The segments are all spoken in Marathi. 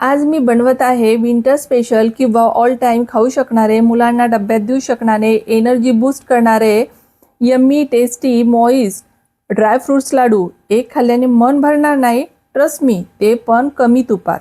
आज मी बनवत आहे विंटर स्पेशल किंवा ऑल टाइम खाऊ शकणारे, मुलांना डब्यात देऊ शकणारे, एनर्जी बूस्ट करणारे yummy tasty moist dry fruits laddu. एक खाल्ल्याने मन भरणार नाही, ट्रस्ट मी, ते पण कमी तुपात.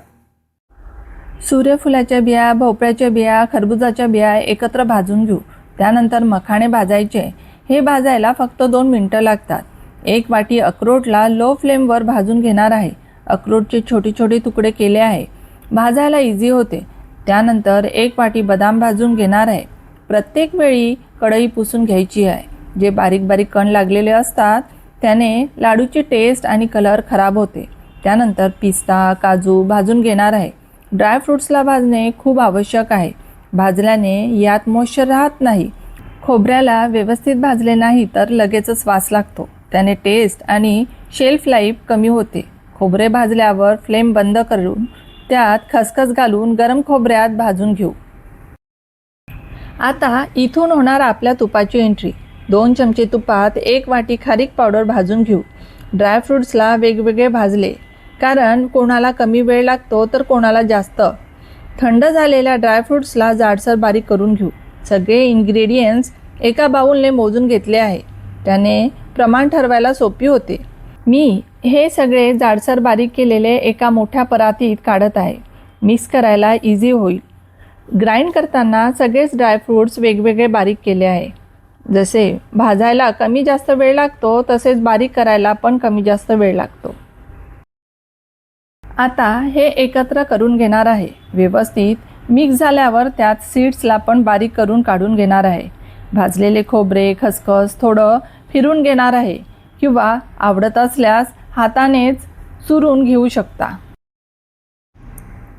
सूर्यफुलाच्या बिया, भोपळ्याच्या बिया, खरबुजाच्या बिया एकत्र भाजून घेऊ. त्यानंतर मखाणे भाजायचे. हे भाजायला फक्त 2 मिनिटं लागतात. 1 वाटी अक्रोडला लो फ्लेमवर भाजून घेणार आहे. अक्रोडचे छोटे छोटे तुकडे केले आहे. भाजायला इझी होते. त्यानंतर 1 वाटी बदाम भाजून घेणार आहे. प्रत्येक वेळी कढई पुसून घ्यायची आहे. जे बारीक बारीक कण लागलेले असतात त्याने लाडूची टेस्ट आणि कलर खराब होते. त्यानंतर पिस्ता, काजू भाजून घेणार आहे. ड्रायफ्रूट्सला भाजणे खूप आवश्यक आहे. भाजल्याने यात मॉइश्चर राहत नाही. खोबऱ्याला व्यवस्थित भाजले नाही तर लगेचच वास लागतो. त्याने टेस्ट आणि शेल्फ लाईफ कमी होते. खोबरे भाजल्यावर फ्लेम बंद करून त्यात खसखस घालून गरम खोबऱ्यात भाजून घेऊ. आता इथून होणार आपल्या तुपाची एंट्री. 2 चमचे तुपात 1 वाटी खारीक पावडर भाजून घेऊ. ड्रायफ्रूट्सला वेगवेगळे भाजले, कारण कोणाला कमी वेळ लागतो तर कोणाला जास्त. थंड झालेल्या ड्रायफ्रूट्सला जाडसर बारीक करून घेऊ. सगळे इन्ग्रेडियंट्स एका बाउलने मोजून घेतले आहे. त्याने प्रमाण ठरवायला सोपी होते. मी हे सगळे जाडसर बारीक केलेले एका मोठ्या परातीत काढत आहे. मिक्स करायला इझी होईल. ग्राइंड करताना सगळेच ड्रायफ्रूट्स वेगवेगळे बारीक केले आहे. जसे भाजायला कमी जास्त वेळ लागतो तसेच बारीक करायला पण कमी जास्त वेळ लागतो. आता हे एकत्र करून घेणार आहे. व्यवस्थित मिक्स झाल्यावर त्यात सीड्सला पण बारीक करून काढून घेणार आहे. भाजलेले खोबरे, खसखस थोडं फिरून घेणार आहे किंवा आवडत असल्यास हातानेच चुरून घेऊ शकता.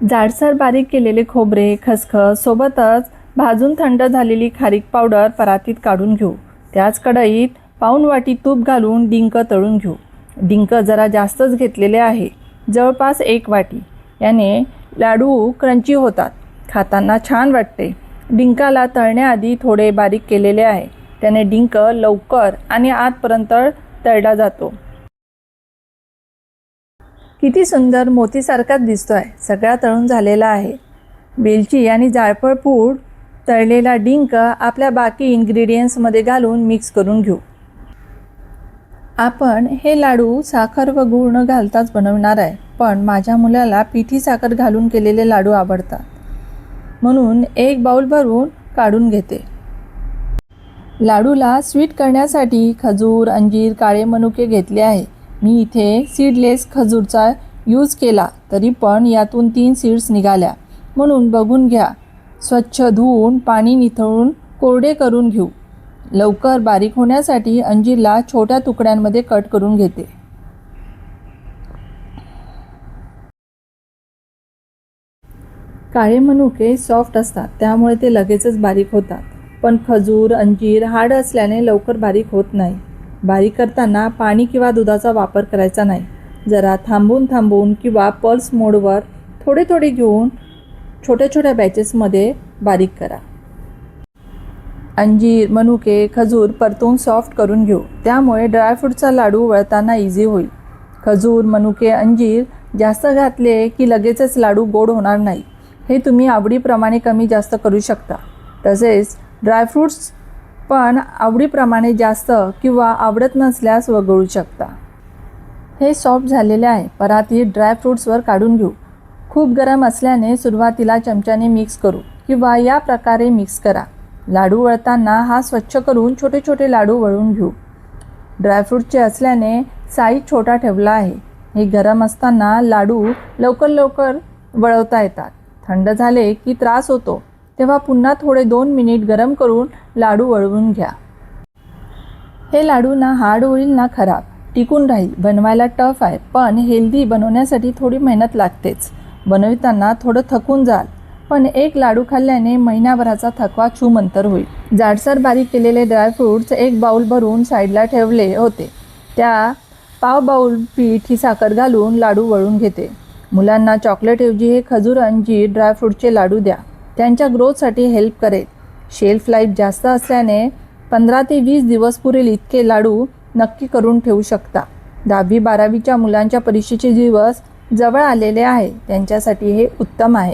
जाडसर बारीक केलेले खोबरे, खसखस सोबतच भाजून थंड झालेली खारीक पावडर परातीत काढून घेऊ. त्याच कढईत पाऊण वाटी तूप घालून डिंक तळून घेऊ. डिंक जरा जास्तच घेतलेले आहे, जवळपास 1 वाटी. याने लाडू क्रंची होतात, खाताना छान वाटते. डिंकाला तळण्याआधी थोडे बारीक केलेले आहे. त्याने डिंक लवकर आणि आतपर्यंत तळला जातो. किती सुंदर मोतीसारखाच दिसतोय. सगळा तळून झालेला आहे. वेलची आणि जायफळ पूड, तळलेला डिंक आपल्या बाकी इन्ग्रेडियंट्समध्ये घालून मिक्स करून घेऊ. आपण हे लाडू साखर व गूळ न घालताच बनवणार आहे, पण माझ्या मुलाला पिठी साखर घालून केलेले लाडू आवडतात, म्हणून 1 बाउल भरून काढून घेते. लाडूला स्वीट करण्यासाठी खजूर, अंजीर, काळे मनुके घेतले आहे. मी इथे सीडलेस खजूरचा यूज केला, तरी पण यातून 3 सीड्स निघाल्या, म्हणून बघून घ्या. स्वच्छ धुवून पाणी निथळून कोरडे करून घेऊ. लवकर बारीक होण्यासाठी अंजीरला छोट्या तुकड्यांमध्ये कट करून घेते. काळे मनुके सॉफ्ट असतात, त्यामुळे ते लगेचच बारीक होतात, पण खजूर, अंजीर हार्ड असल्याने लवकर बारीक होत नाही. बारीक करताना पाणी किंवा दुधाचा वापर करायचा नाही. जरा थांबून किंवा पल्स मोडवर थोडे थोडे घेऊन छोट्या छोट्या बॅचेसमध्ये बारीक करा. अंजीर, मनुके, खजूर परतून सॉफ्ट करून घेऊ. त्यामुळे ड्रायफ्रूटचा लाडू वळताना इझी होईल. खजूर, मनुके, अंजीर जास्त घातले की लगेचच लाडू गोड होणार नाही. हे तुम्ही आवडीप्रमाणे कमी जास्त करू शकता. तसेच ड्रायफ्रूट्स पण आवडीप्रमाणे जास्त किंवा आवडत नसल्यास वगळू शकता. हे सॉफ्ट झालेले आहे. परातीत ड्रायफ्रूट्सवर काढून घेऊ. खूप गरम असल्याने सुरुवातीला चमच्याने मिक्स करू किंवा या प्रकारे मिक्स करा. लाडू वळताना हा स्वच्छ करून छोटे छोटे लाडू वळून घेऊ. ड्रायफ्रूटचे असल्याने साईज छोटा ठेवला आहे. हे गरम असताना लाडू लवकर वळवता येतात. थंड झाले की त्रास होतो, तेव्हा पुन्हा थोडे 2 मिनिट गरम करून लाडू वळवून घ्या. हे लाडू ना हार्ड होईल ना खराब, टिकून राहील. बनवायला टफ आहे, पण हेल्दी बनवण्यासाठी थोडी मेहनत लागतेच. बनविताना थोडं थकून जाल, पण एक लाडू खाल्ल्याने महिन्याभराचा थकवा छूमंतर होईल. जाडसर बारीक केलेले ड्रायफ्रूट्स 1 बाउल भरून साईडला ठेवले होते. त्या पाव बाउल पीठ ही साखर घालून लाडू वळून घेते. मुलांना चॉकलेटऐवजी हे खजूर, अंजीर, ड्रायफ्रूटचे लाडू द्या. त्यांच्या ग्रोथसाठी हेल्प करेल. शेल्फ लाईफ जास्त असल्याने 15 ते 20 दिवस पुरेल इतके लाडू नक्की करून ठेवू शकता. 10वी 12वीच्या मुलांच्या परीक्षेचे दिवस जवळ आलेले आहे त्यांच्यासाठी हे उत्तम आहे.